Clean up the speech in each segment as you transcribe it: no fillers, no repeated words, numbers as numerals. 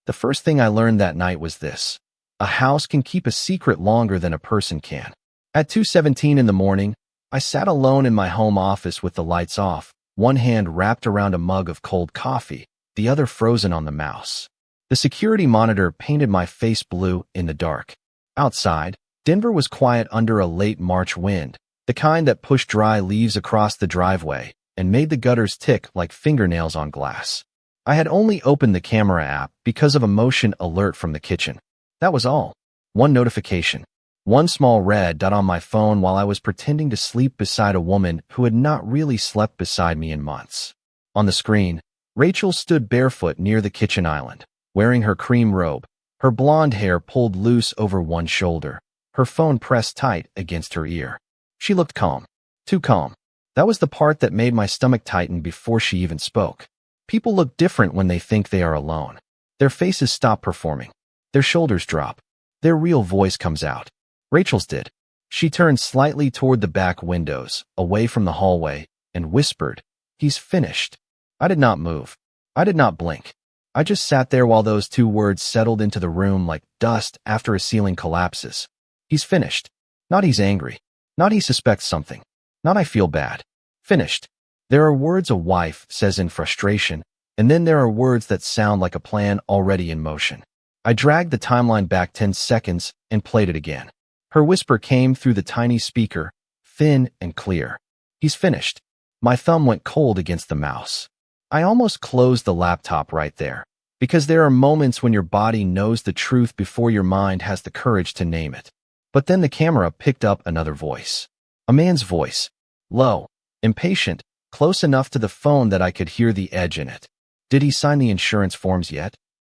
The first thing I learned that night was this: a house can keep a secret longer than a person can. At 2:17 in the morning, I sat alone in my home office with the lights off, one hand wrapped around a mug of cold coffee, the other frozen on the mouse. The security monitor painted my face blue in the dark. Outside, Denver was quiet under a late March wind, the kind that pushed dry leaves across the driveway and made the gutters tick like fingernails on glass. I had only opened the camera app because of a motion alert from the kitchen. That was all. One notification. One small red dot on my phone while I was pretending to sleep beside a woman who had not really slept beside me in months. On the screen, Rachel stood barefoot near the kitchen island, wearing her cream robe, her blonde hair pulled loose over one shoulder, her phone pressed tight against her ear. She looked calm. Too calm. That was the part that made my stomach tighten before she even spoke. People look different when they think they are alone. Their faces stop performing. Their shoulders drop. Their real voice comes out. Rachel's did. She turned slightly toward the back windows, away from the hallway, and whispered, "He's finished." I did not move. I did not blink. I just sat there while those two words settled into the room like dust after a ceiling collapses. He's finished. Not he's angry. Not he suspects something. Not I feel bad. Finished. There are words a wife says in frustration, and then there are words that sound like a plan already in motion. I dragged the timeline back 10 seconds and played it again. Her whisper came through the tiny speaker, thin and clear. He's finished. My thumb went cold against the mouse. I almost closed the laptop right there, because there are moments when your body knows the truth before your mind has the courage to name it. But then the camera picked up another voice. A man's voice. Low, impatient, close enough to the phone that I could hear the edge in it. Did he sign the insurance forms yet?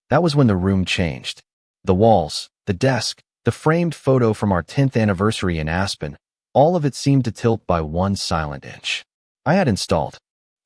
That was when the room changed. The walls, the desk, the framed photo from our 10th anniversary in Aspen, all of it seemed to tilt by one silent inch. I had installed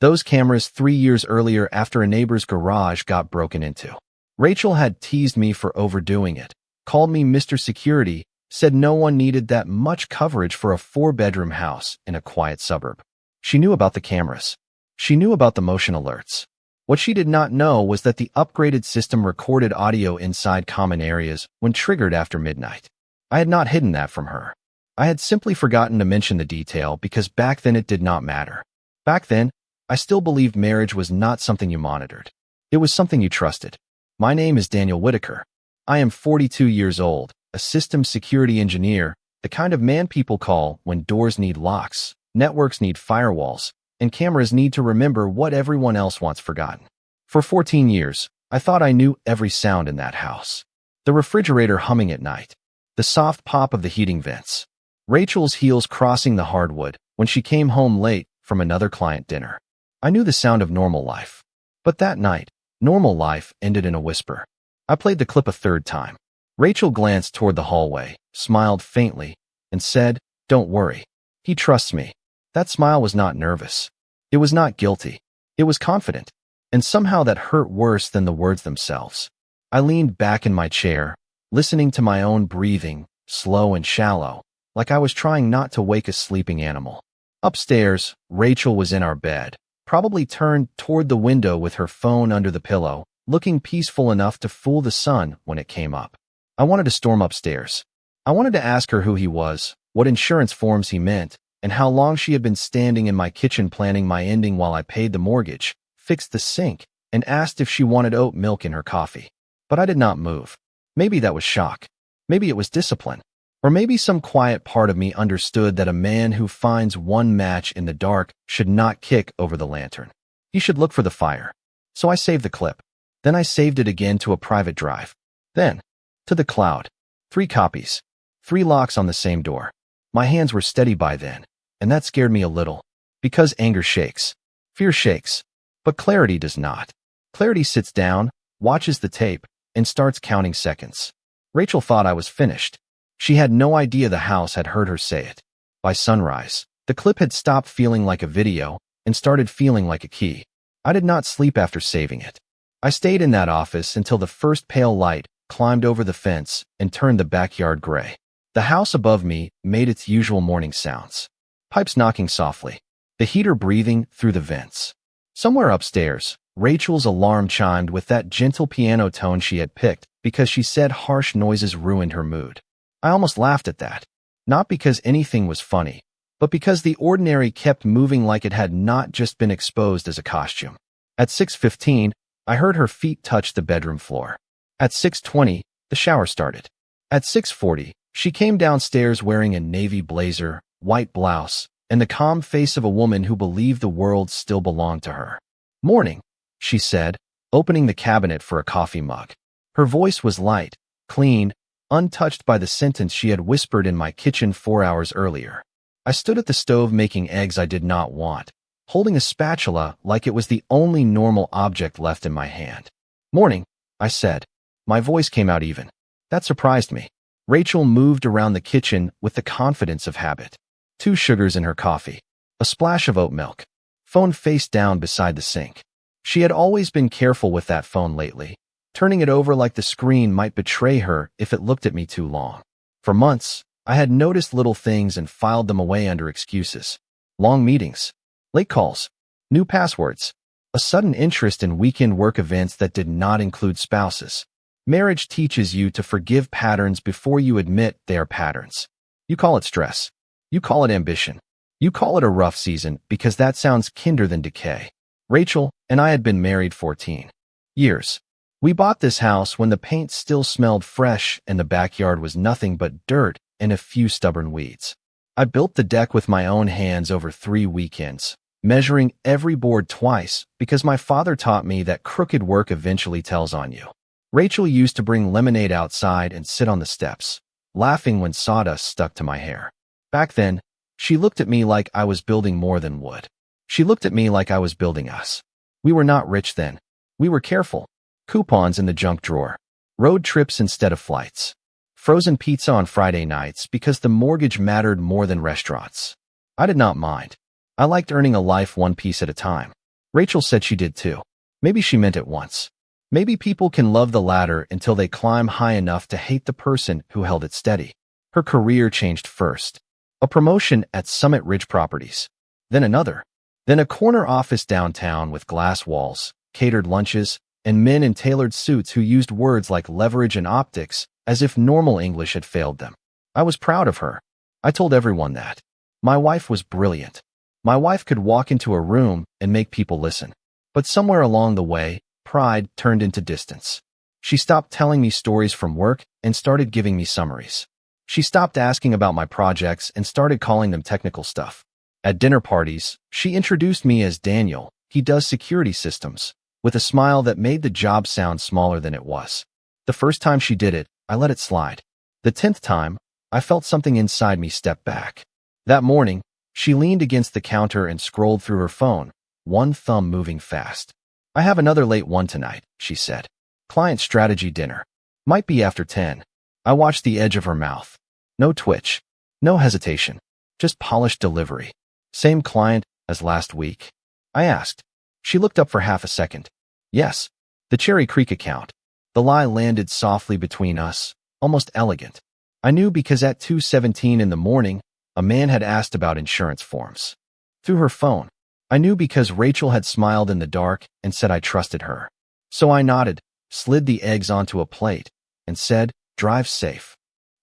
those cameras 3 years earlier after a neighbor's garage got broken into. Rachel had teased me for overdoing it, called me Mr. Security, said no one needed that much coverage for a 4-bedroom house in a quiet suburb. She knew about the cameras. She knew about the motion alerts. What she did not know was that the upgraded system recorded audio inside common areas when triggered after midnight. I had not hidden that from her. I had simply forgotten to mention the detail because back then it did not matter. Back then, I still believed marriage was not something you monitored. It was something you trusted. My name is Daniel Whitaker. I am 42 years old, a systems security engineer, the kind of man people call when doors need locks, networks need firewalls, and cameras need to remember what everyone else wants forgotten. For 14 years, I thought I knew every sound in that house. The refrigerator humming at night, the soft pop of the heating vents, Rachel's heels crossing the hardwood when she came home late from another client dinner. I knew the sound of normal life. But that night, normal life ended in a whisper. I played the clip a third time. Rachel glanced toward the hallway, smiled faintly, and said, "Don't worry. He trusts me." That smile was not nervous. It was not guilty. It was confident. And somehow that hurt worse than the words themselves. I leaned back in my chair, listening to my own breathing, slow and shallow, like I was trying not to wake a sleeping animal. Upstairs, Rachel was in our bed, probably turned toward the window with her phone under the pillow, looking peaceful enough to fool the sun when it came up. I wanted to storm upstairs. I wanted to ask her who he was, what insurance forms he meant, and how long she had been standing in my kitchen planning my ending while I paid the mortgage, fixed the sink, and asked if she wanted oat milk in her coffee. But I did not move. Maybe that was shock. Maybe it was discipline. Or maybe some quiet part of me understood that a man who finds one match in the dark should not kick over the lantern. He should look for the fire. So I saved the clip. Then I saved it again to a private drive. Then, to the cloud. 3 copies. 3 locks on the same door. My hands were steady by then, and that scared me a little. Because anger shakes. Fear shakes. But clarity does not. Clarity sits down, watches the tape, and starts counting seconds. Rachel thought I was finished. She had no idea the house had heard her say it. By sunrise, the clip had stopped feeling like a video and started feeling like a key. I did not sleep after saving it. I stayed in that office until the first pale light climbed over the fence and turned the backyard gray. The house above me made its usual morning sounds. Pipes knocking softly. The heater breathing through the vents. Somewhere upstairs, Rachel's alarm chimed with that gentle piano tone she had picked because she said harsh noises ruined her mood. I almost laughed at that. Not because anything was funny, but because the ordinary kept moving like it had not just been exposed as a costume. At 6:15, I heard her feet touch the bedroom floor. At 6:20, the shower started. At 6:40, she came downstairs wearing a navy blazer, white blouse, and the calm face of a woman who believed the world still belonged to her. "Morning," she said, opening the cabinet for a coffee mug. Her voice was light, clean, untouched by the sentence she had whispered in my kitchen 4 hours earlier. I stood at the stove making eggs I did not want, holding a spatula like it was the only normal object left in my hand. "Morning," I said. My voice came out even. That surprised me. Rachel moved around the kitchen with the confidence of habit. 2 sugars in her coffee. A splash of oat milk. Phone face down beside the sink. She had always been careful with that phone lately, turning it over like the screen might betray her if it looked at me too long. For months, I had noticed little things and filed them away under excuses. Long meetings, late calls, new passwords, a sudden interest in weekend work events that did not include spouses. Marriage teaches you to forgive patterns before you admit they are patterns. You call it stress. You call it ambition. You call it a rough season because that sounds kinder than decay. Rachel and I had been married 14 years. We bought this house when the paint still smelled fresh and the backyard was nothing but dirt and a few stubborn weeds. I built the deck with my own hands over 3 weekends, measuring every board twice because my father taught me that crooked work eventually tells on you. Rachel used to bring lemonade outside and sit on the steps, laughing when sawdust stuck to my hair. Back then, she looked at me like I was building more than wood. She looked at me like I was building us. We were not rich then. We were careful. Coupons in the junk drawer. Road trips instead of flights. Frozen pizza on Friday nights because the mortgage mattered more than restaurants. I did not mind. I liked earning a life one piece at a time. Rachel said she did too. Maybe she meant it once. Maybe people can love the ladder until they climb high enough to hate the person who held it steady. Her career changed first. A promotion at Summit Ridge Properties. Then another. Then a corner office downtown with glass walls, catered lunches, and men in tailored suits who used words like leverage and optics as if normal English had failed them. I was proud of her. I told everyone that. My wife was brilliant. My wife could walk into a room and make people listen. But somewhere along the way, pride turned into distance. She stopped telling me stories from work and started giving me summaries. She stopped asking about my projects and started calling them technical stuff. At dinner parties, she introduced me as Daniel. He does security systems, with a smile that made the job sound smaller than it was. The first time she did it, I let it slide. The 10th time, I felt something inside me step back. That morning, she leaned against the counter and scrolled through her phone, one thumb moving fast. "I have another late one tonight," she said. "Client strategy dinner. Might be after 10. I watched the edge of her mouth. No twitch. No hesitation. Just polished delivery. "Same client as last week?" I asked. She looked up for half a second. "Yes. The Cherry Creek account." The lie landed softly between us, almost elegant. I knew because at 2:17 in the morning, a man had asked about insurance forms. Through her phone. I knew because Rachel had smiled in the dark and said I trusted her. So I nodded, slid the eggs onto a plate, and said, "Drive safe."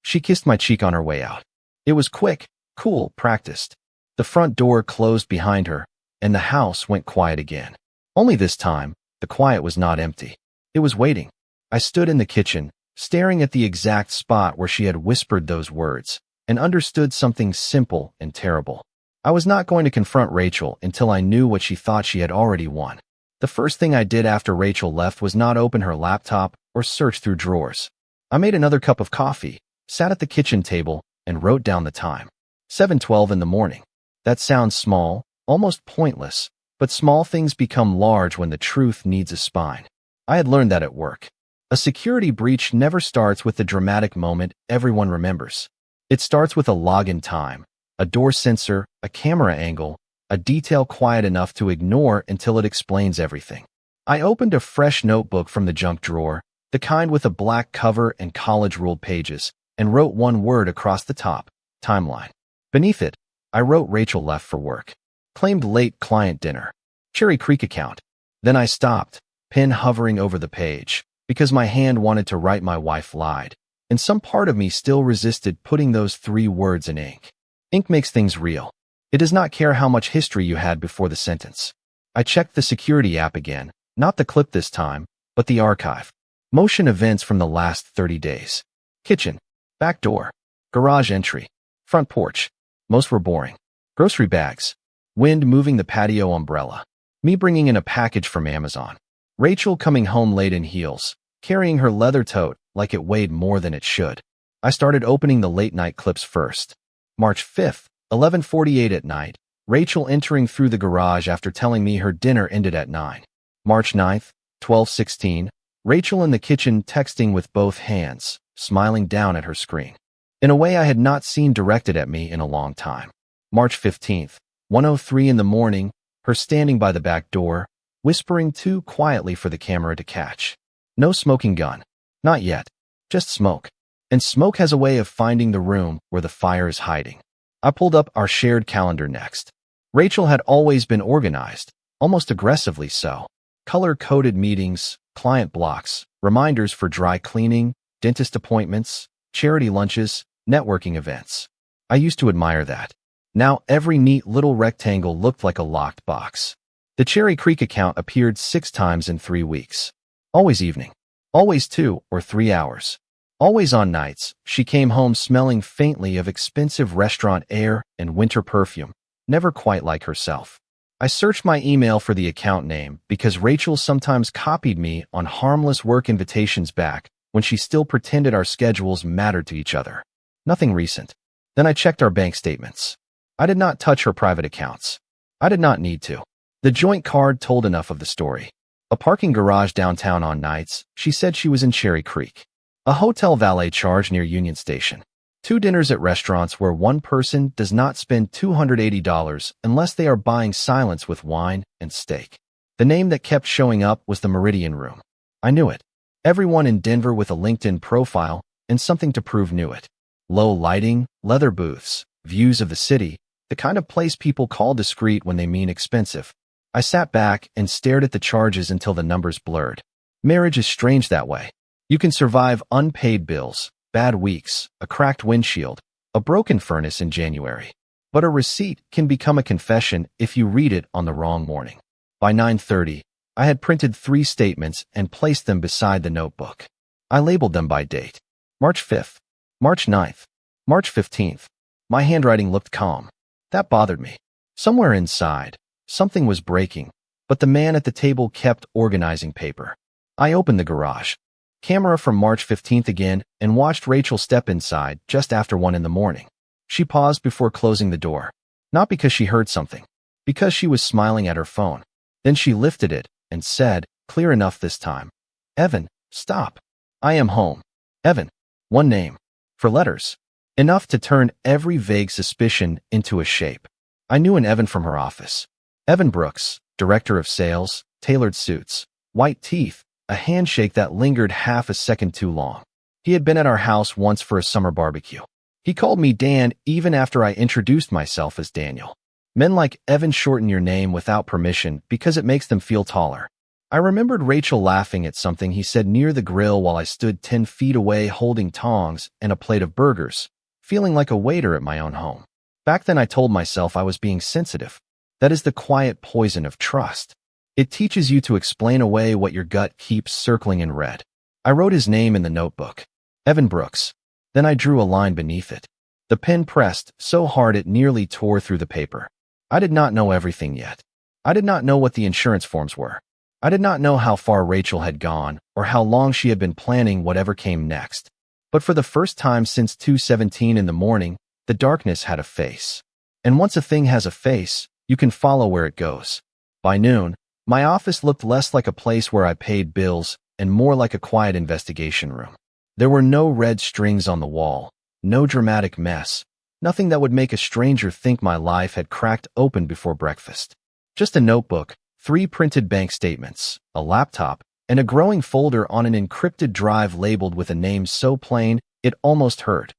She kissed my cheek on her way out. It was quick, cool, practiced. The front door closed behind her, and the house went quiet again. Only this time, the quiet was not empty. It was waiting. I stood in the kitchen, staring at the exact spot where she had whispered those words, and understood something simple and terrible. I was not going to confront Rachel until I knew what she thought she had already won. The first thing I did after Rachel left was not open her laptop or search through drawers. I made another cup of coffee, sat at the kitchen table, and wrote down the time. 7:12 in the morning. That sounds small, almost pointless, but small things become large when the truth needs a spine. I had learned that at work. A security breach never starts with the dramatic moment everyone remembers. It starts with a login time, a door sensor, a camera angle, a detail quiet enough to ignore until it explains everything. I opened a fresh notebook from the junk drawer, the kind with a black cover and college-ruled pages, and wrote one word across the top, timeline. Beneath it, I wrote Rachel left for work. Claimed late client dinner. Cherry Creek account. Then I stopped, pen hovering over the page, because my hand wanted to write "my wife lied," and some part of me still resisted putting those 3 words in ink. Ink makes things real. It does not care how much history you had before the sentence. I checked the security app again, not the clip this time, but the archive. Motion events from the last 30 days. Kitchen, back door, garage entry, front porch. Most were boring. Grocery bags, wind moving the patio umbrella, me bringing in a package from Amazon, Rachel coming home late in heels, carrying her leather tote like it weighed more than it should. I started opening the late-night clips first. March 5th, 11:48 at night, Rachel entering through the garage after telling me her dinner ended at 9. March 9th, 12:16, Rachel in the kitchen texting with both hands, smiling down at her screen, in a way I had not seen directed at me in a long time. March 15th, 1:03 in the morning, her standing by the back door, whispering too quietly for the camera to catch. No smoking gun. Not yet. Just smoke. And smoke has a way of finding the room where the fire is hiding. I pulled up our shared calendar next. Rachel had always been organized, almost aggressively so. Color-coded meetings, client blocks, reminders for dry cleaning, dentist appointments, charity lunches, networking events. I used to admire that. Now every neat little rectangle looked like a locked box. The Cherry Creek account appeared 6 times in 3 weeks. Always evening. Always 2 or 3 hours. Always on nights, she came home smelling faintly of expensive restaurant air and winter perfume, never quite like herself. I searched my email for the account name because Rachel sometimes copied me on harmless work invitations back when she still pretended our schedules mattered to each other. Nothing recent. Then I checked our bank statements. I did not touch her private accounts. I did not need to. The joint card told enough of the story. A parking garage downtown on nights, she said she was in Cherry Creek. A hotel valet charge near Union Station. 2 dinners at restaurants where one person does not spend $280 unless they are buying silence with wine and steak. The name that kept showing up was the Meridian Room. I knew it. Everyone in Denver with a LinkedIn profile and something to prove knew it. Low lighting, leather booths, views of the city, the kind of place people call discreet when they mean expensive. I sat back and stared at the charges until the numbers blurred. Marriage is strange that way. You can survive unpaid bills, bad weeks, a cracked windshield, a broken furnace in January. But a receipt can become a confession if you read it on the wrong morning. By 9:30, I had printed 3 statements and placed them beside the notebook. I labeled them by date. March 5th, March 9th, March 15th. My handwriting looked calm. That bothered me. Somewhere inside, something was breaking, but the man at the table kept organizing paper. I opened the garage. Camera from March 15th again and watched Rachel step inside just after 1 in the morning. She paused before closing the door. Not because she heard something, because she was smiling at her phone. Then she lifted it and said, clear enough this time, "Evan, stop. I am home. Evan." One name. 4 letters. Enough to turn every vague suspicion into a shape. I knew an Evan from her office. Evan Brooks, director of sales, tailored suits, white teeth, a handshake that lingered half a second too long. He had been at our house once for a summer barbecue. He called me Dan even after I introduced myself as Daniel. Men like Evan shorten your name without permission because it makes them feel taller. I remembered Rachel laughing at something he said near the grill while I stood 10 feet away holding tongs and a plate of burgers, feeling like a waiter at my own home. Back then I told myself I was being sensitive. That is the quiet poison of trust. It teaches you to explain away what your gut keeps circling in red. I wrote his name in the notebook. Evan Brooks. Then I drew a line beneath it. The pen pressed so hard it nearly tore through the paper. I did not know everything yet. I did not know what the insurance forms were. I did not know how far Rachel had gone or how long she had been planning whatever came next. But for the first time since 2:17 in the morning, the darkness had a face. And once a thing has a face, you can follow where it goes. By noon, my office looked less like a place where I paid bills and more like a quiet investigation room. There were no red strings on the wall, no dramatic mess, nothing that would make a stranger think my life had cracked open before breakfast. Just a notebook, 3 printed bank statements, a laptop, and a growing folder on an encrypted drive labeled with a name so plain it almost hurt.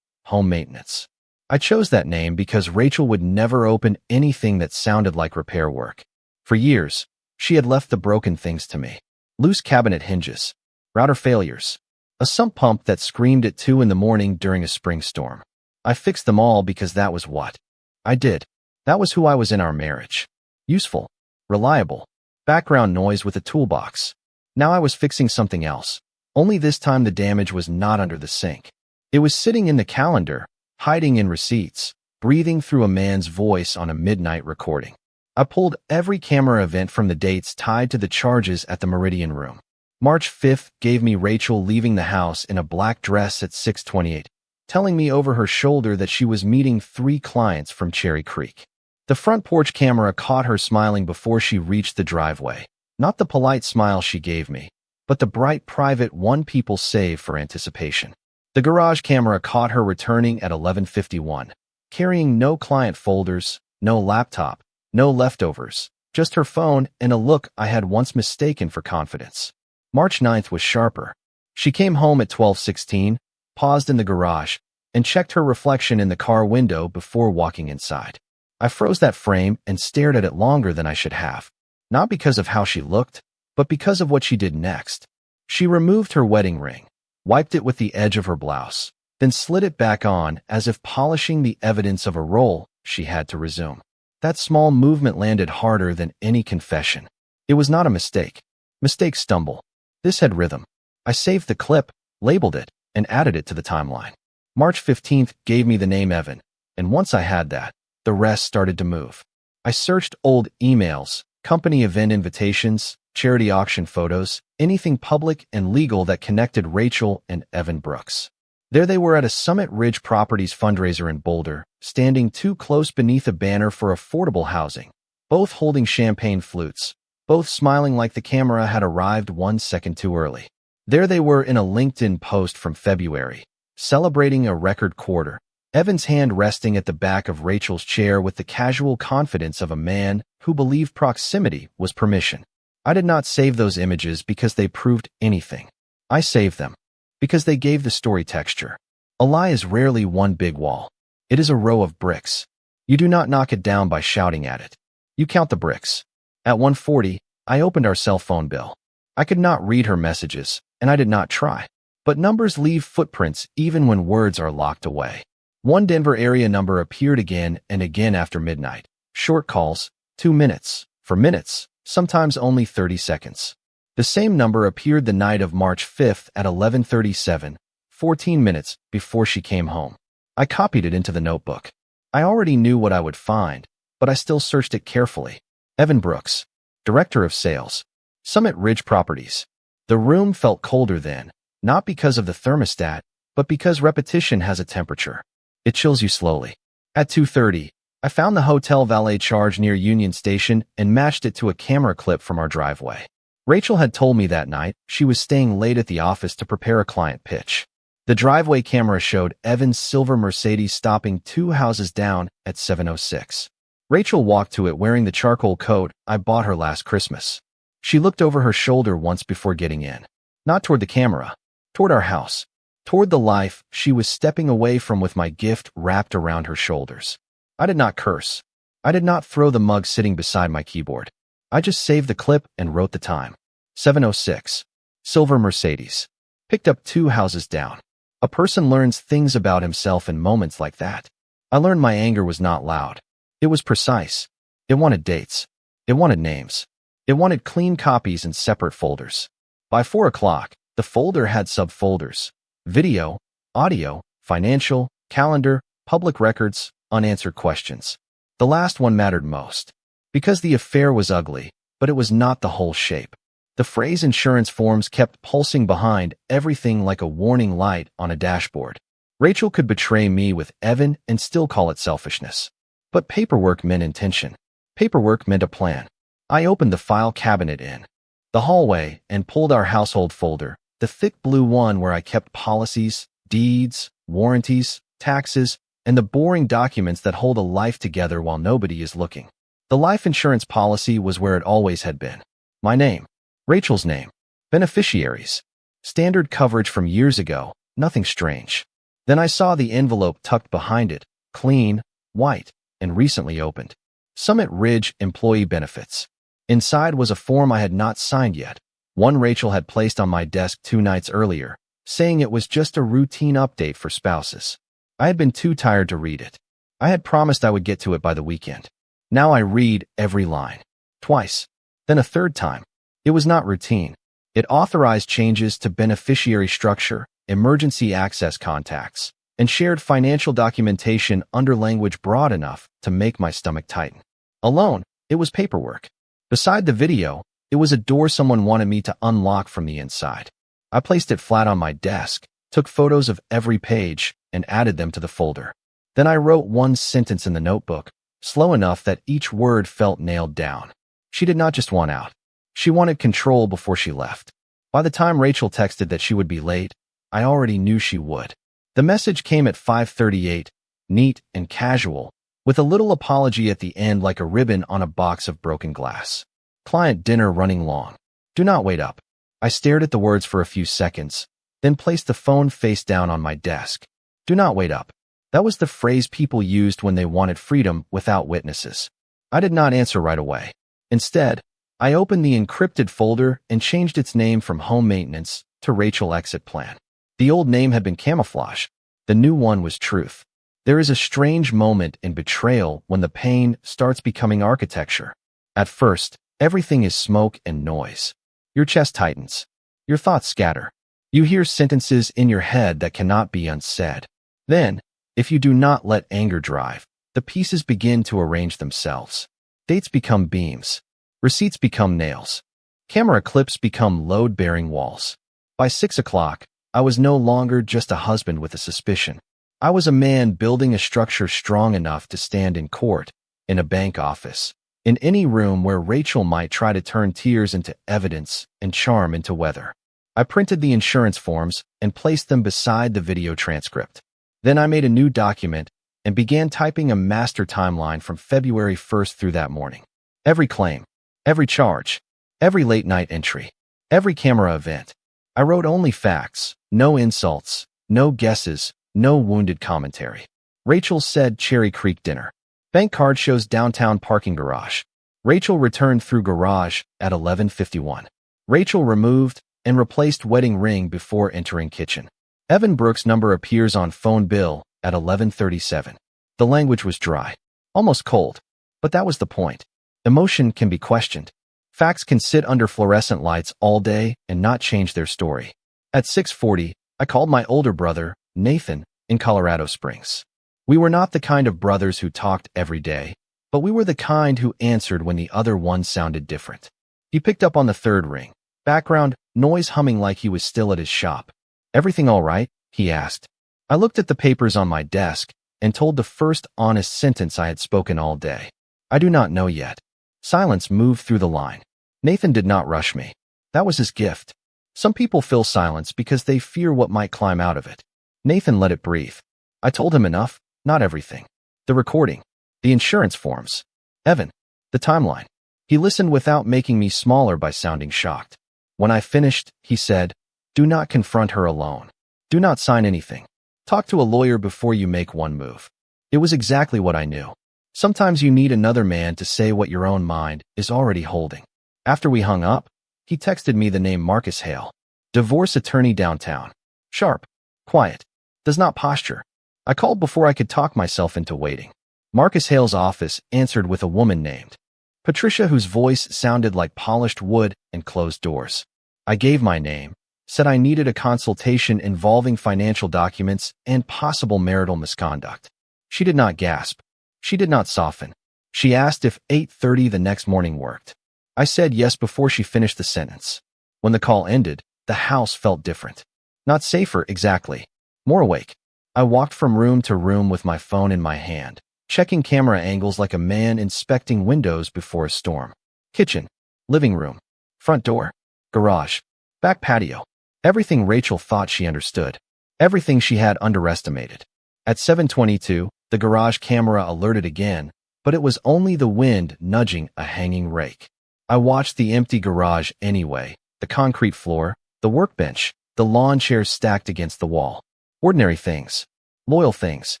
Home maintenance. I chose that name because Rachel would never open anything that sounded like repair work. For years, She had left the broken things to me. Loose cabinet hinges, router failures, a sump pump that screamed at 2 in the morning during a spring storm. I fixed them all because that was what I did. That was who I was in our marriage. Useful, reliable, background noise with a toolbox. Now I was fixing something else. Only this time the damage was not under the sink. It was sitting in the calendar, hiding in receipts, breathing through a man's voice on a midnight recording. I pulled every camera event from the dates tied to the charges at the Meridian Room. March 5th gave me Rachel leaving the house in a black dress at 6:28, telling me over her shoulder that she was meeting 3 clients from Cherry Creek. The front porch camera caught her smiling before she reached the driveway. Not the polite smile she gave me, but the bright private one people save for anticipation. The garage camera caught her returning at 11:51, carrying no client folders, no laptop, no leftovers, just her phone and a look I had once mistaken for confidence. March 9th was sharper. She came home at 12:16, paused in the garage, and checked her reflection in the car window before walking inside. I froze that frame and stared at it longer than I should have, not because of how she looked, but because of what she did next. She removed her wedding ring, wiped it with the edge of her blouse, then slid it back on as if polishing the evidence of a role she had to resume. That small movement landed harder than any confession. It was not a mistake. Mistakes stumble. This had rhythm. I saved the clip, labeled it, and added it to the timeline. March 15th gave me the name Evan, and once I had that, the rest started to move. I searched old emails, company event invitations, charity auction photos, anything public and legal that connected Rachel and Evan Brooks. There they were at a Summit Ridge Properties fundraiser in Boulder, standing too close beneath a banner for affordable housing, both holding champagne flutes, both smiling like the camera had arrived 1 second too early. There they were in a LinkedIn post from February, celebrating a record quarter, Evan's hand resting at the back of Rachel's chair with the casual confidence of a man who believed proximity was permission. I did not save those images because they proved anything. I saved them because they gave the story texture. A lie is rarely one big wall. It is a row of bricks. You do not knock it down by shouting at it. You count the bricks. At 1:40, I opened our cell phone bill. I could not read her messages, and I did not try. But numbers leave footprints even when words are locked away. One Denver area number appeared again and again after midnight. Short calls, 2 minutes, for minutes, sometimes only 30 seconds. The same number appeared the night of March 5th at 11:37, 14 minutes before she came home. I copied it into the notebook. I already knew what I would find, but I still searched it carefully. Evan Brooks, Director of Sales, Summit Ridge Properties. The room felt colder then, not because of the thermostat, but because repetition has a temperature. It chills you slowly. At 2:30, I found the hotel valet charge near Union Station and matched it to a camera clip from our driveway. Rachel had told me that night she was staying late at the office to prepare a client pitch. The driveway camera showed Evan's silver Mercedes stopping 2 houses down at 7:06. Rachel walked to it wearing the charcoal coat I bought her last Christmas. She looked over her shoulder once before getting in. Not toward the camera, toward our house, toward the life she was stepping away from with my gift wrapped around her shoulders. I did not curse. I did not throw the mug sitting beside my keyboard. I just saved the clip and wrote the time. 7:06. Silver Mercedes. Picked up 2 houses down. A person learns things about himself in moments like that. I learned my anger was not loud. It was precise. It wanted dates. It wanted names. It wanted clean copies in separate folders. By 4 o'clock, the folder had subfolders: video, audio, financial, calendar, public records, unanswered questions. The last one mattered most. Because the affair was ugly, but it was not the whole shape. The phrase insurance forms kept pulsing behind everything like a warning light on a dashboard. Rachel could betray me with Evan and still call it selfishness. But paperwork meant intention. Paperwork meant a plan. I opened the file cabinet in the hallway and pulled our household folder, the thick blue one where I kept policies, deeds, warranties, taxes, and the boring documents that hold a life together while nobody is looking. The life insurance policy was where it always had been. My name, Rachel's name, beneficiaries, standard coverage from years ago, nothing strange. Then I saw the envelope tucked behind it, clean, white, and recently opened. Summit Ridge Employee Benefits. Inside was a form I had not signed yet, one Rachel had placed on my desk 2 nights earlier, saying it was just a routine update for spouses. I had been too tired to read it. I had promised I would get to it by the weekend. Now I read every line. Twice. Then a third time. It was not routine. It authorized changes to beneficiary structure, emergency access contacts, and shared financial documentation under language broad enough to make my stomach tighten. Alone, it was paperwork. Beside the video, it was a door someone wanted me to unlock from the inside. I placed it flat on my desk, took photos of every page, and added them to the folder. Then I wrote one sentence in the notebook, slow enough that each word felt nailed down. She did not just want out. She wanted control before she left. By the time Rachel texted that she would be late, I already knew she would. The message came at 5:38, neat and casual, with a little apology at the end like a ribbon on a box of broken glass. Client dinner running long. Do not wait up. I stared at the words for a few seconds, then placed the phone face down on my desk. Do not wait up. That was the phrase people used when they wanted freedom without witnesses. I did not answer right away. Instead, I opened the encrypted folder and changed its name from Home Maintenance to Rachel Exit Plan. The old name had been camouflage. The new one was truth. There is a strange moment in betrayal when the pain starts becoming architecture. At first, everything is smoke and noise. Your chest tightens. Your thoughts scatter. You hear sentences in your head that cannot be unsaid. Then, if you do not let anger drive, the pieces begin to arrange themselves. Dates become beams. Receipts become nails. Camera clips become load-bearing walls. By 6 o'clock, I was no longer just a husband with a suspicion. I was a man building a structure strong enough to stand in court, in a bank office, in any room where Rachel might try to turn tears into evidence and charm into weather. I printed the insurance forms and placed them beside the video transcript. Then I made a new document and began typing a master timeline from February 1st through that morning. Every claim, every charge, every late-night entry, every camera event. I wrote only facts, no insults, no guesses, no wounded commentary. Rachel said Cherry Creek dinner. Bank card shows downtown parking garage. Rachel returned through garage at 11:51. Rachel removed and replaced wedding ring before entering kitchen. Evan Brooks' number appears on phone bill at 11:37. The language was dry, almost cold, but that was the point. Emotion can be questioned. Facts can sit under fluorescent lights all day and not change their story. At 6:40, I called my older brother, Nathan, in Colorado Springs. We were not the kind of brothers who talked every day, but we were the kind who answered when the other one sounded different. He picked up on the third ring. Background noise humming like he was still at his shop. Everything all right? He asked. I looked at the papers on my desk and told the first honest sentence I had spoken all day. I do not know yet. Silence moved through the line. Nathan did not rush me. That was his gift. Some people fill silence because they fear what might climb out of it. Nathan let it breathe. I told him enough, not everything. The recording, the insurance forms, Evan, the timeline. He listened without making me smaller by sounding shocked. When I finished, he said, "Do not confront her alone. Do not sign anything. Talk to a lawyer before you make one move." It was exactly what I knew. Sometimes you need another man to say what your own mind is already holding. After we hung up, he texted me the name Marcus Hale, divorce attorney downtown. Sharp, quiet, does not posture. I called before I could talk myself into waiting. Marcus Hale's office answered with a woman named Patricia, whose voice sounded like polished wood and closed doors. I gave my name, said I needed a consultation involving financial documents and possible marital misconduct. She did not gasp. She did not soften. She asked if 8:30 the next morning worked. I said yes before she finished the sentence. When the call ended, the house felt different. Not safer exactly. More awake. I walked from room to room with my phone in my hand, checking camera angles like a man inspecting windows before a storm. Kitchen, living room, front door, garage, back patio. Everything Rachel thought she understood. Everything she had underestimated. At 7:22, the garage camera alerted again, but it was only the wind nudging a hanging rake. I watched the empty garage anyway, the concrete floor, the workbench, the lawn chairs stacked against the wall. Ordinary things. Loyal things.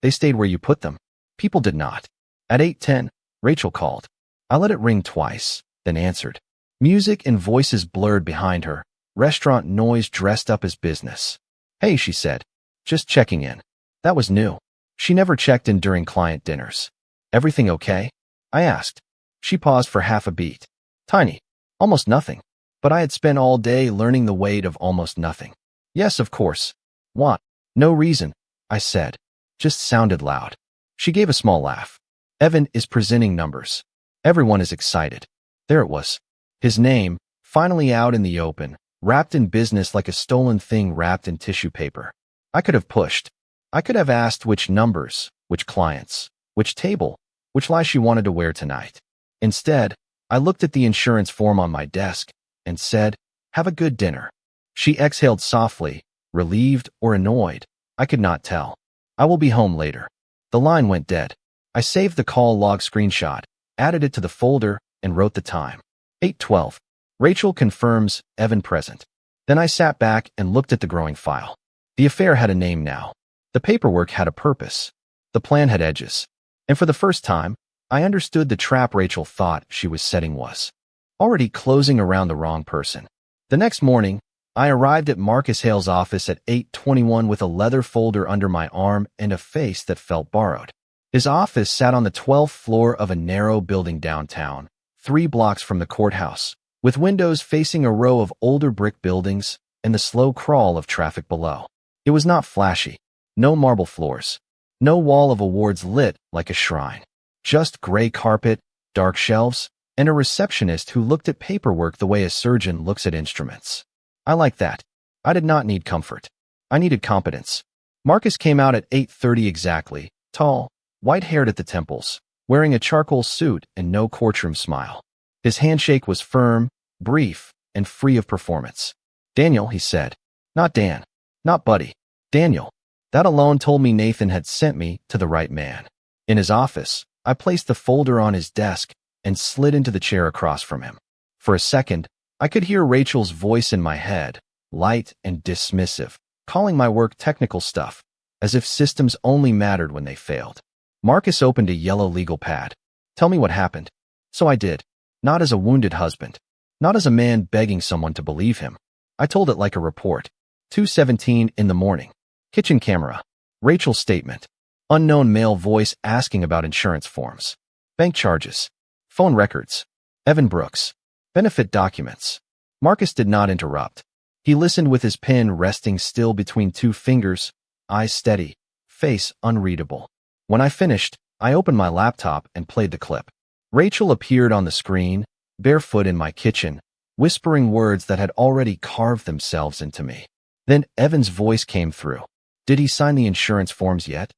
They stayed where you put them. People did not. At 8:10, Rachel called. I let it ring twice. then answered. Music and voices blurred behind her, restaurant noise dressed up as business. Hey, she said. Just checking in. That was new. She never checked in during client dinners. Everything okay? I asked. She paused for half a beat. Tiny. Almost nothing. But I had spent all day learning the weight of almost nothing. Yes, of course. What? No reason, I said. Just sounded loud. She gave a small laugh. Evan is presenting numbers. Everyone is excited. There it was. His name, finally out in the open, wrapped in business like a stolen thing wrapped in tissue paper. I could have pushed. I could have asked which numbers, which clients, which table, which lie she wanted to wear tonight. Instead, I looked at the insurance form on my desk and said, "Have a good dinner." She exhaled softly, relieved or annoyed. I could not tell. "I will be home later." The line went dead. I saved the call log screenshot, added it to the folder, and wrote the time. 8:12. Rachel confirms, Evan present. Then I sat back and looked at the growing file. The affair had a name now. The paperwork had a purpose. The plan had edges. And for the first time, I understood the trap Rachel thought she was setting was already closing around the wrong person. The next morning, I arrived at Marcus Hale's office at 8:21 with a leather folder under my arm and a face that felt borrowed. His office sat on the 12th floor of a narrow building downtown, 3 blocks from the courthouse, with windows facing a row of older brick buildings and the slow crawl of traffic below. It was not flashy. No marble floors. No wall of awards lit like a shrine. Just gray carpet, dark shelves, and a receptionist who looked at paperwork the way a surgeon looks at instruments. I liked that. I did not need comfort. I needed competence. Marcus came out at 8:30 exactly, tall, white-haired at the temples, wearing a charcoal suit and no courtroom smile. His handshake was firm, brief, and free of performance. "Daniel," he said. Not Dan. Not Buddy. Daniel. That alone told me Nathan had sent me to the right man. In his office, I placed the folder on his desk and slid into the chair across from him. For a second, I could hear Rachel's voice in my head, light and dismissive, calling my work technical stuff, as if systems only mattered when they failed. Marcus opened a yellow legal pad. "Tell me what happened." So I did. Not as a wounded husband. Not as a man begging someone to believe him. I told it like a report. 2:17 in the morning. Kitchen camera. Rachel's statement. Unknown male voice asking about insurance forms. Bank charges. Phone records. Evan Brooks. Benefit documents. Marcus did not interrupt. He listened with his pen resting still between 2 fingers, eyes steady, face unreadable. When I finished, I opened my laptop and played the clip. Rachel appeared on the screen, barefoot in my kitchen, whispering words that had already carved themselves into me. Then Evan's voice came through. "Did he sign the insurance forms yet?"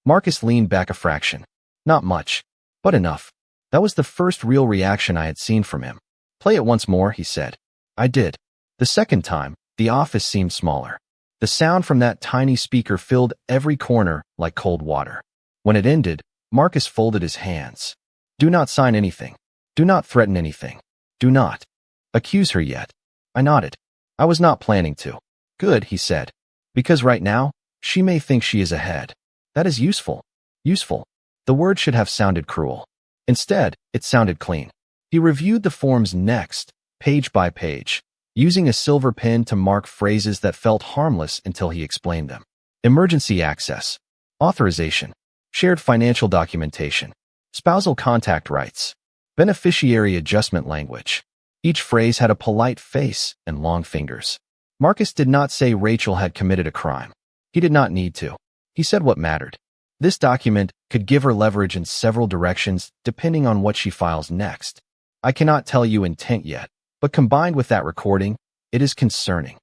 Marcus leaned back a fraction. "Not much, but enough." That was the first real reaction I had seen from him. "Play it once more," he said. I did. The second time, the office seemed smaller. The sound from that tiny speaker filled every corner like cold water. When it ended, Marcus folded his hands. "Do not sign anything. Do not threaten anything. Do not accuse her yet." I nodded. I was not planning to. "Good," he said. "Because right now, she may think she is ahead. That is useful. Useful." The word should have sounded cruel. Instead, it sounded clean. He reviewed the forms next, page by page, using a silver pen to mark phrases that felt harmless until he explained them. Emergency access. Authorization. Shared financial documentation. Spousal contact rights. Beneficiary adjustment language. Each phrase had a polite face and long fingers. Marcus did not say Rachel had committed a crime. He did not need to. He said what mattered. This document could give her leverage in several directions depending on what she files next. I cannot tell you intent yet, but combined with that recording, it is concerning.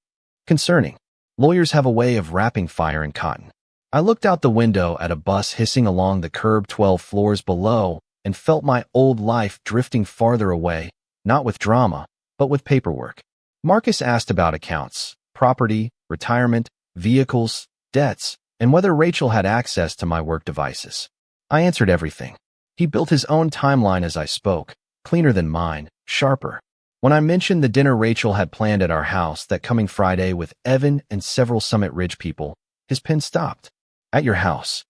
Concerning. Lawyers have a way of wrapping fire in cotton. I looked out the window at a bus hissing along the curb 12 floors below and felt my old life drifting farther away, not with drama, but with paperwork. Marcus asked about accounts, property, retirement, vehicles, debts, and whether Rachel had access to my work devices. I answered everything. He built his own timeline as I spoke, cleaner than mine, sharper. When I mentioned the dinner Rachel had planned at our house that coming Friday with Evan and several Summit Ridge people, his pen stopped. "At your house."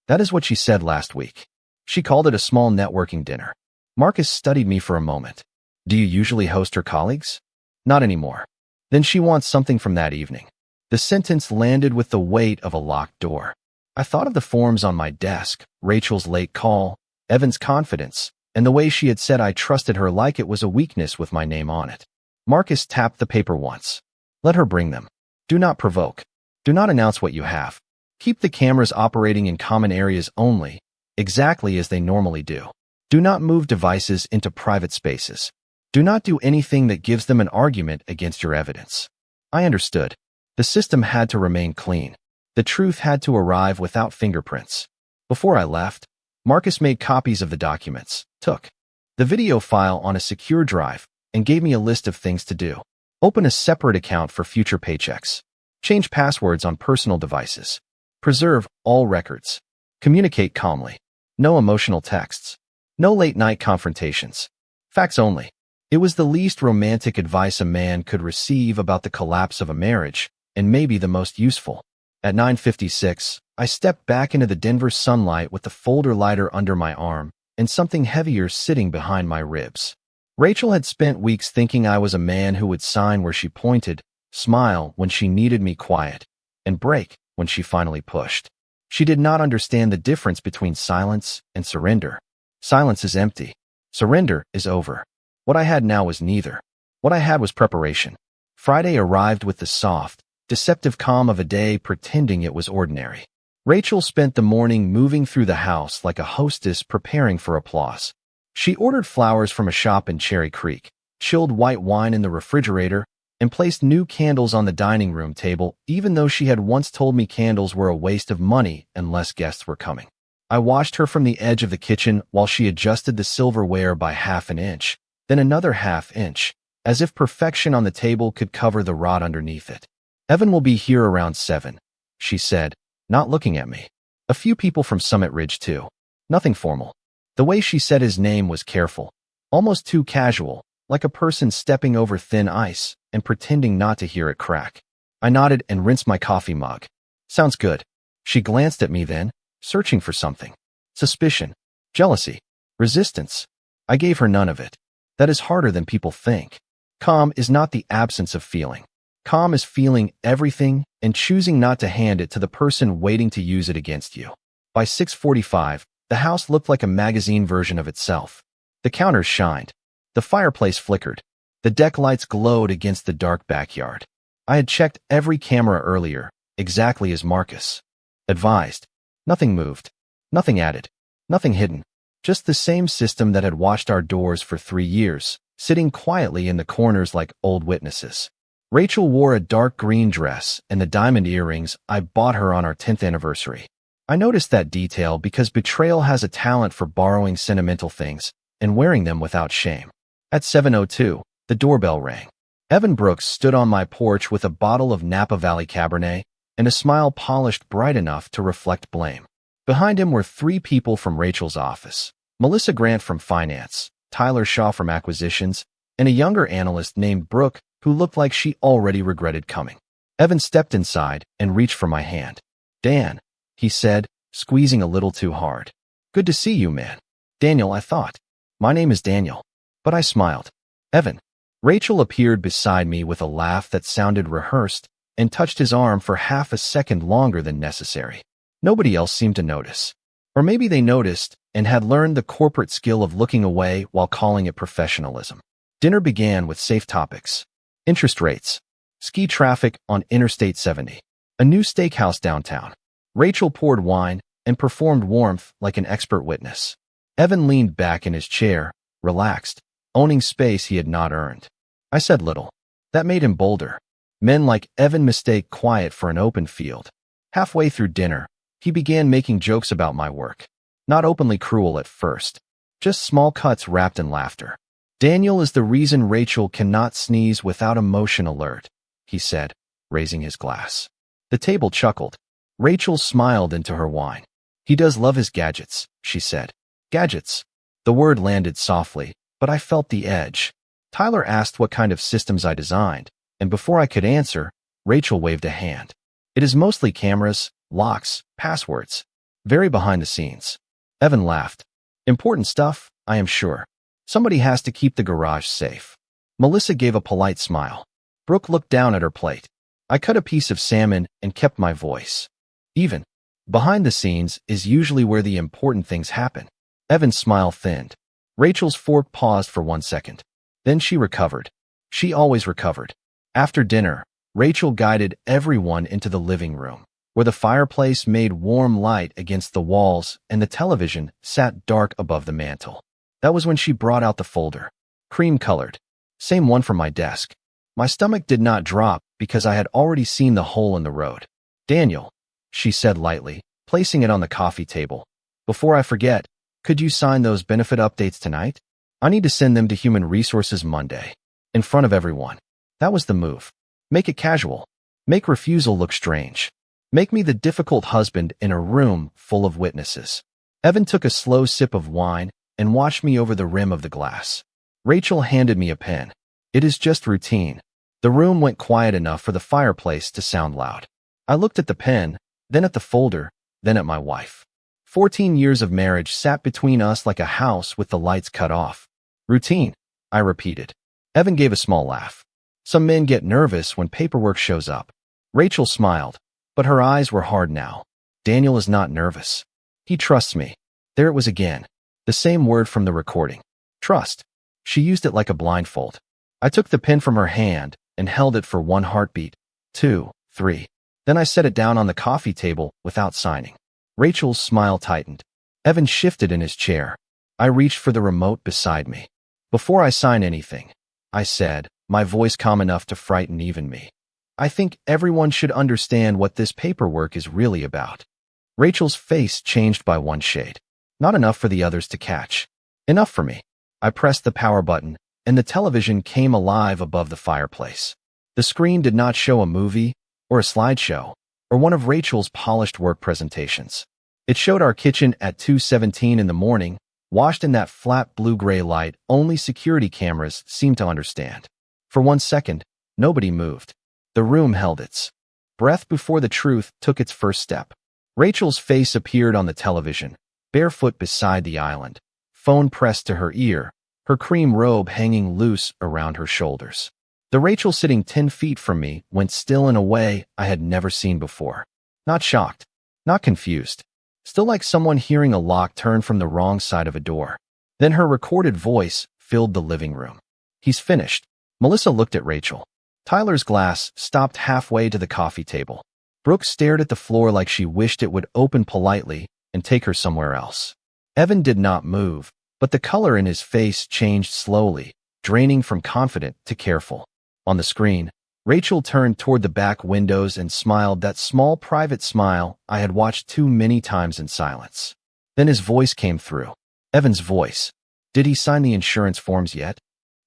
That is what she said last week. She called it a small networking dinner. Marcus studied me for a moment. Do you usually host her colleagues? Not anymore. Then she wants something from that evening. The sentence landed with the weight of a locked door. I thought of the forms on my desk, Rachel's late call, Evan's confidence, and the way she had said I trusted her like it was a weakness with my name on it. Marcus tapped the paper once. Let her bring them. Do not provoke. Do not announce what you have. Keep the cameras operating in common areas only, exactly as they normally do. Do not move devices into private spaces. Do not do anything that gives them an argument against your evidence. I understood. The system had to remain clean. The truth had to arrive without fingerprints. Before I left, Marcus made copies of the documents, took the video file on a secure drive, and gave me a list of things to do. Open a separate account for future paychecks. Change passwords on personal devices. Preserve all records. Communicate calmly. No emotional texts. No late-night confrontations. Facts only. It was the least romantic advice a man could receive about the collapse of a marriage, and maybe the most useful. At 9:56, I stepped back into the Denver sunlight with the folder lighter under my arm and something heavier sitting behind my ribs. Rachel had spent weeks thinking I was a man who would sign where she pointed, smile when she needed me quiet, and break when she finally pushed. She did not understand the difference between silence and surrender. Silence is empty. Surrender is over. What I had now was neither. What I had was preparation. Friday arrived with the soft, deceptive calm of a day pretending it was ordinary. Rachel spent the morning moving through the house like a hostess preparing for applause. She ordered flowers from a shop in Cherry Creek, chilled white wine in the refrigerator, and placed new candles on the dining room table, even though she had once told me candles were a waste of money unless guests were coming. I watched her from the edge of the kitchen while she adjusted the silverware by half an inch, then another half inch, as if perfection on the table could cover the rot underneath it. Evan will be here around 7, she said, not looking at me. A few people from Summit Ridge too. Nothing formal. The way she said his name was careful, almost too casual, like a person stepping over thin ice and pretending not to hear it crack. I nodded and rinsed my coffee mug. Sounds good. She glanced at me then, searching for something. Suspicion, jealousy, resistance. I gave her none of it. That is harder than people think. Calm is not the absence of feeling. Calm is feeling everything and choosing not to hand it to the person waiting to use it against you. By 6:45, the house looked like a magazine version of itself. The counters shined. The fireplace flickered. The deck lights glowed against the dark backyard. I had checked every camera earlier, exactly as Marcus advised. Nothing moved. Nothing added. Nothing hidden. Just the same system that had watched our doors for 3 years, sitting quietly in the corners like old witnesses. Rachel wore a dark green dress and the diamond earrings I bought her on our 10th anniversary. I noticed that detail because betrayal has a talent for borrowing sentimental things and wearing them without shame. At 7:02, the doorbell rang. Evan Brooks stood on my porch with a bottle of Napa Valley Cabernet and a smile polished bright enough to reflect blame. Behind him were 3 people from Rachel's office: Melissa Grant from finance, Tyler Shaw from acquisitions, and a younger analyst named Brooke who looked like she already regretted coming. Evan stepped inside and reached for my hand. Dan, he said, squeezing a little too hard. Good to see you, man. Daniel, I thought. My name is Daniel. But I smiled. Evan. Rachel appeared beside me with a laugh that sounded rehearsed and touched his arm for half a second longer than necessary. Nobody else seemed to notice. Or maybe they noticed and had learned the corporate skill of looking away while calling it professionalism. Dinner began with safe topics. Interest rates. Ski traffic on Interstate 70. A new steakhouse downtown. Rachel poured wine and performed warmth like an expert witness. Evan leaned back in his chair, relaxed, owning space he had not earned. I said little. That made him bolder. Men like Evan mistake quiet for an open field. Halfway through dinner, he began making jokes about my work. Not openly cruel at first, just small cuts wrapped in laughter. Daniel is the reason Rachel cannot sneeze without emotion alert, he said, raising his glass. The table chuckled. Rachel smiled into her wine. He does love his gadgets, she said. Gadgets. The word landed softly, but I felt the edge. Tyler asked what kind of systems I designed, and before I could answer, Rachel waved a hand. It is mostly cameras, locks, passwords. Very behind the scenes. Evan laughed. Important stuff, I am sure. Somebody has to keep the garage safe. Melissa gave a polite smile. Brooke looked down at her plate. I cut a piece of salmon and kept my voice even. Behind the scenes is usually where the important things happen. Evan's smile thinned. Rachel's fork paused for 1 second. Then she recovered. She always recovered. After dinner, Rachel guided everyone into the living room, where the fireplace made warm light against the walls and the television sat dark above the mantel. That was when she brought out the folder. Cream-colored. Same one from my desk. My stomach did not drop because I had already seen the hole in the road. Daniel, she said lightly, placing it on the coffee table. Before I forget, could you sign those benefit updates tonight? I need to send them to Human Resources Monday. In front of everyone. That was the move. Make it casual. Make refusal look strange. Make me the difficult husband in a room full of witnesses. Evan took a slow sip of wine and watched me over the rim of the glass. Rachel handed me a pen. It is just routine. The room went quiet enough for the fireplace to sound loud. I looked at the pen, then at the folder, then at my wife. 14 years of marriage sat between us like a house with the lights cut off. Routine, I repeated. Evan gave a small laugh. Some men get nervous when paperwork shows up. Rachel smiled, but her eyes were hard now. Daniel is not nervous. He trusts me. There it was again. The same word from the recording. Trust. She used it like a blindfold. I took the pen from her hand and held it for 1 heartbeat, 2, 3. Then I set it down on the coffee table without signing. Rachel's smile tightened. Evan shifted in his chair. I reached for the remote beside me. Before I sign anything, I said, my voice calm enough to frighten even me. I think everyone should understand what this paperwork is really about. Rachel's face changed by 1 shade. Not enough for the others to catch. Enough for me. I pressed the power button, and the television came alive above the fireplace. The screen did not show a movie, or a slideshow, or one of Rachel's polished work presentations. It showed our kitchen at 2:17 in the morning, washed in that flat blue-gray light only security cameras seemed to understand. For 1 second, nobody moved. The room held its breath before the truth took its first step. Rachel's face appeared on the television, barefoot beside the island, phone pressed to her ear, her cream robe hanging loose around her shoulders. The Rachel sitting 10 feet from me went still in a way I had never seen before. Not shocked, not confused. Still like someone hearing a lock turn from the wrong side of a door. Then her recorded voice filled the living room. He's finished. Melissa looked at Rachel. Tyler's glass stopped halfway to the coffee table. Brooke stared at the floor like she wished it would open politely and take her somewhere else. Evan did not move, but the color in his face changed slowly, draining from confident to careful. On the screen, Rachel turned toward the back windows and smiled that small private smile I had watched too many times in silence. Then his voice came through. Evan's voice. Did he sign the insurance forms yet?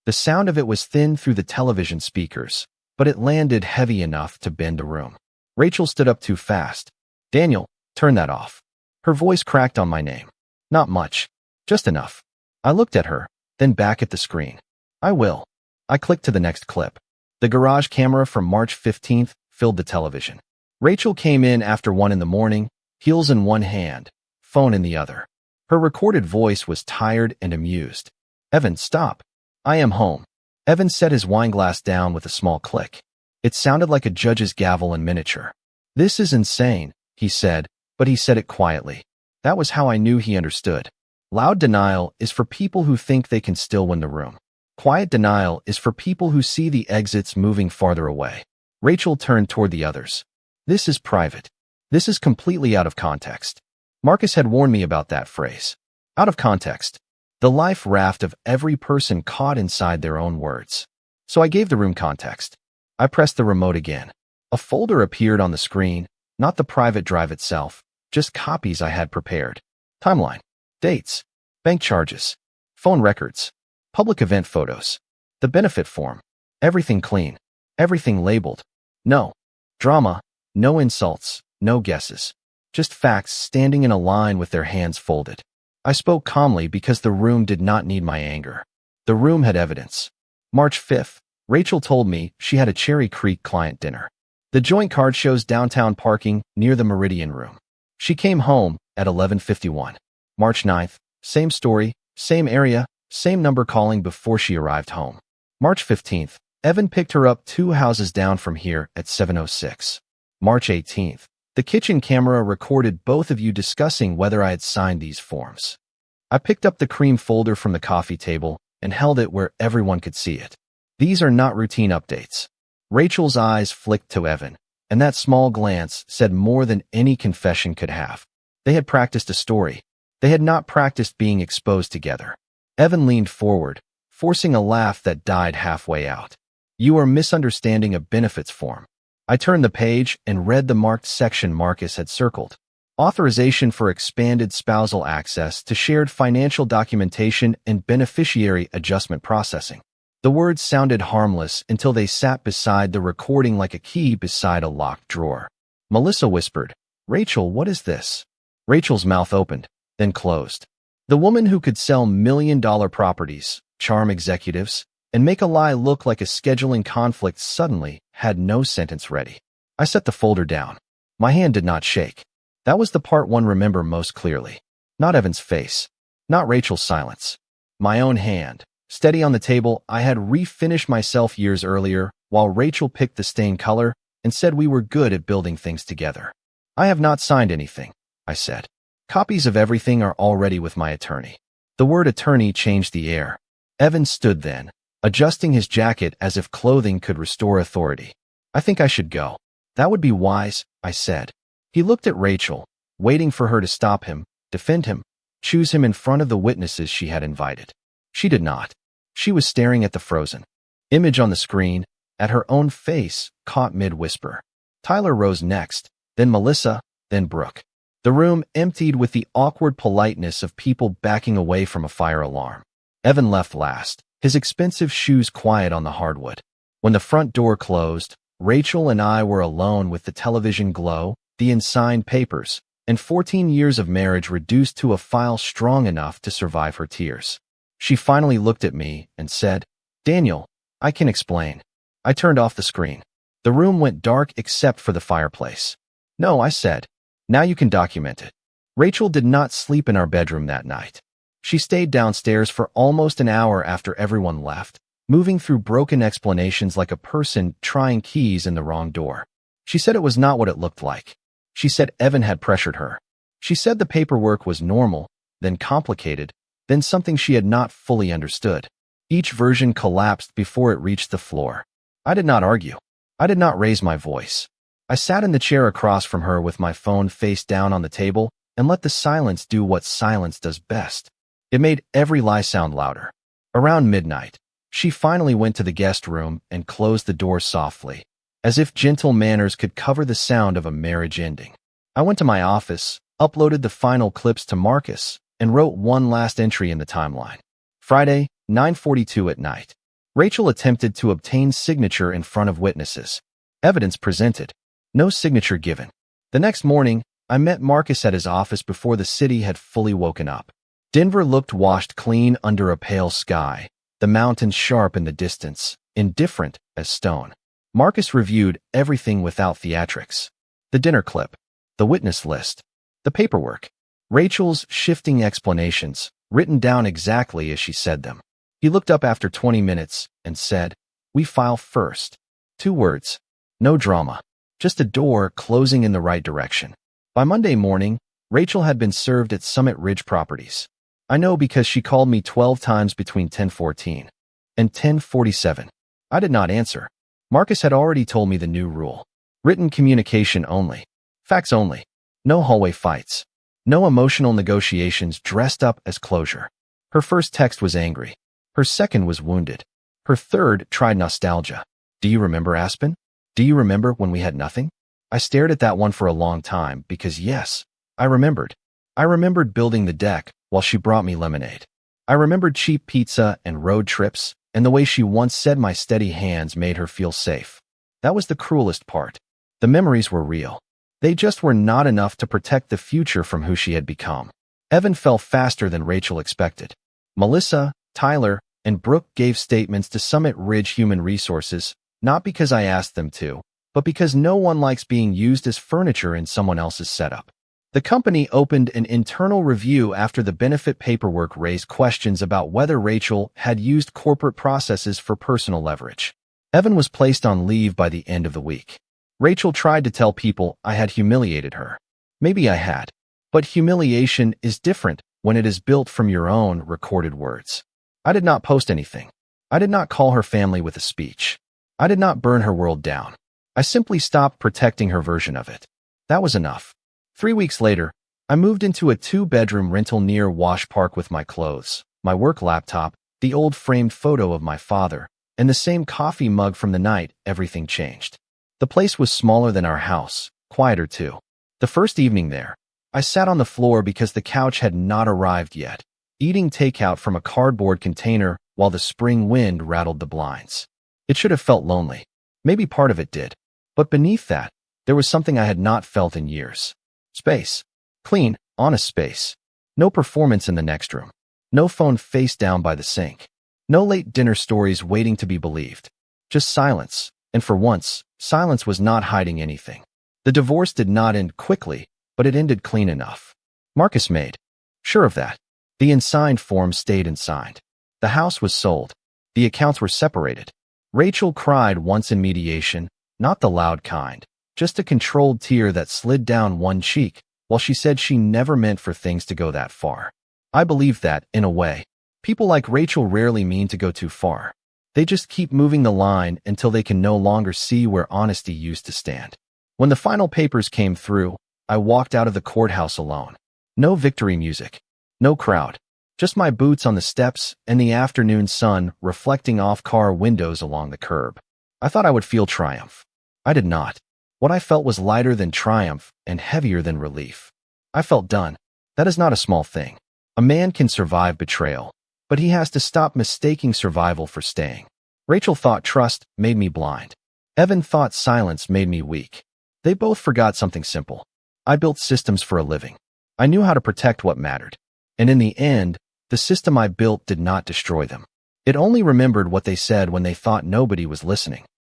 The sound of it was thin through the television speakers, but it landed heavy enough to bend the room. Rachel stood up too fast. Daniel, turn that off. Her voice cracked on my name. Not much. Just enough. I looked at her, then back at the screen. I will. I clicked to the next clip. The garage camera from March 15th filled the television. Rachel came in after 1 in the morning, heels in one hand, phone in the other. Her recorded voice was tired and amused. Evan, stop. I am home. Evan set his wineglass down with a small click. It sounded like a judge's gavel in miniature. This is insane, he said, but he said it quietly. That was how I knew he understood. Loud denial is for people who think they can still win the room. Quiet denial is for people who see the exits moving farther away. Rachel turned toward the others. This is private. This is completely out of context. Marcus had warned me about that phrase. Out of context. The life raft of every person caught inside their own words. So I gave the room context. I pressed the remote again. A folder appeared on the screen, not the private drive itself, just copies I had prepared. Timeline. Dates. Bank charges. Phone records. Public event photos. The benefit form. Everything clean. Everything labeled. No drama, no insults, no guesses. Just facts standing in a line with their hands folded. I spoke calmly because the room did not need my anger. The room had evidence. March 5th, Rachel told me she had a Cherry Creek client dinner. The joint card shows downtown parking near the Meridian Room. She came home at 11:51. March 9th, same story, same area, same number calling before she arrived home. March 15th, Evan picked her up 2 houses down from here at 7:06. March 18th, the kitchen camera recorded both of you discussing whether I had signed these forms. I picked up the cream folder from the coffee table and held it where everyone could see it. These are not routine updates. Rachel's eyes flicked to Evan, and that small glance said more than any confession could have. They had practiced a story. They had not practiced being exposed together. Evan leaned forward, forcing a laugh that died halfway out. You are misunderstanding a benefits form. I turned the page and read the marked section Marcus had circled. Authorization for expanded spousal access to shared financial documentation and beneficiary adjustment processing. The words sounded harmless until they sat beside the recording like a key beside a locked drawer. Melissa whispered, "Rachel, what is this?" Rachel's mouth opened, then closed. The woman who could sell million-dollar properties, charm executives, and make a lie look like a scheduling conflict suddenly had no sentence ready. I set the folder down. My hand did not shake. That was the part one remember most clearly. Not Evan's face. Not Rachel's silence. My own hand. Steady on the table, I had refinished myself years earlier, while Rachel picked the stain color and said we were good at building things together. I have not signed anything, I said. Copies of everything are already with my attorney. The word attorney changed the air. Evan stood then, adjusting his jacket as if clothing could restore authority. I think I should go. That would be wise, I said. He looked at Rachel, waiting for her to stop him, defend him, choose him in front of the witnesses she had invited. She did not. She was staring at the frozen image on the screen, at her own face, caught mid-whisper. Tyler rose next, then Melissa, then Brooke. The room emptied with the awkward politeness of people backing away from a fire alarm. Evan left last, his expensive shoes quiet on the hardwood. When the front door closed, Rachel and I were alone with the television glow, the unsigned papers, and 14 years of marriage reduced to a file strong enough to survive her tears. She finally looked at me and said, "Daniel, I can explain." I turned off the screen. The room went dark except for the fireplace. "No," I said. "Now you can document it." Rachel did not sleep in our bedroom that night. She stayed downstairs for almost an hour after everyone left, moving through broken explanations like a person trying keys in the wrong door. She said it was not what it looked like. She said Evan had pressured her. She said the paperwork was normal, then complicated, then something she had not fully understood. Each version collapsed before it reached the floor. I did not argue. I did not raise my voice. I sat in the chair across from her with my phone face down on the table and let the silence do what silence does best. It made every lie sound louder. Around midnight, she finally went to the guest room and closed the door softly, as if gentle manners could cover the sound of a marriage ending. I went to my office, uploaded the final clips to Marcus, and wrote one last entry in the timeline. Friday, 9:42 at night. Rachel attempted to obtain signature in front of witnesses. Evidence presented. No signature given. The next morning, I met Marcus at his office before the city had fully woken up. Denver looked washed clean under a pale sky, the mountains sharp in the distance, indifferent as stone. Marcus reviewed everything without theatrics. The dinner clip, the witness list, the paperwork, Rachel's shifting explanations, written down exactly as she said them. He looked up after 20 minutes and said, "We file first." 2 words. No drama. Just a door closing in the right direction. By Monday morning, Rachel had been served at Summit Ridge Properties. I know because she called me 12 times between 10:14 and 10:47. I did not answer. Marcus had already told me the new rule. Written communication only. Facts only. No hallway fights. No emotional negotiations dressed up as closure. Her first text was angry. Her second was wounded. Her third tried nostalgia. "Do you remember Aspen? Do you remember when we had nothing?" I stared at that one for a long time because yes, I remembered. I remembered building the deck while she brought me lemonade. I remembered cheap pizza and road trips and the way she once said my steady hands made her feel safe. That was the cruelest part. The memories were real. They just were not enough to protect the future from who she had become. Evan fell faster than Rachel expected. Melissa, Tyler, and Brooke gave statements to Summit Ridge Human Resources, not because I asked them to, but because no one likes being used as furniture in someone else's setup. The company opened an internal review after the benefit paperwork raised questions about whether Rachel had used corporate processes for personal leverage. Evan was placed on leave by the end of the week. Rachel tried to tell people I had humiliated her. Maybe I had. But humiliation is different when it is built from your own recorded words. I did not post anything. I did not call her family with a speech. I did not burn her world down. I simply stopped protecting her version of it. That was enough. 3 weeks later, I moved into a 2-bedroom rental near Wash Park with my clothes, my work laptop, the old framed photo of my father, and the same coffee mug from the night. Everything changed. The place was smaller than our house, quieter too. The first evening there, I sat on the floor because the couch had not arrived yet, eating takeout from a cardboard container while the spring wind rattled the blinds. It should have felt lonely. Maybe part of it did. But beneath that, there was something I had not felt in years. Space. Clean, honest space. No performance in the next room. No phone face down by the sink. No late dinner stories waiting to be believed. Just silence. And for once, silence was not hiding anything. The divorce did not end quickly, but it ended clean enough. Marcus made sure of that. The unsigned form stayed unsigned. The house was sold. The accounts were separated. Rachel cried once in mediation, not the loud kind, just a controlled tear that slid down one cheek, while she said she never meant for things to go that far. I believe that, in a way, people like Rachel rarely mean to go too far. They just keep moving the line until they can no longer see where honesty used to stand. When the final papers came through, I walked out of the courthouse alone. No victory music. No crowd. Just my boots on the steps and the afternoon sun reflecting off car windows along the curb. I thought I would feel triumph. I did not. What I felt was lighter than triumph and heavier than relief. I felt done. That is not a small thing. A man can survive betrayal, but he has to stop mistaking survival for staying. Rachel thought trust made me blind. Evan thought silence made me weak. They both forgot something simple. I built systems for a living. I knew how to protect what mattered. And in the end, the system I built did not destroy them. It only remembered what they said when they thought nobody was listening.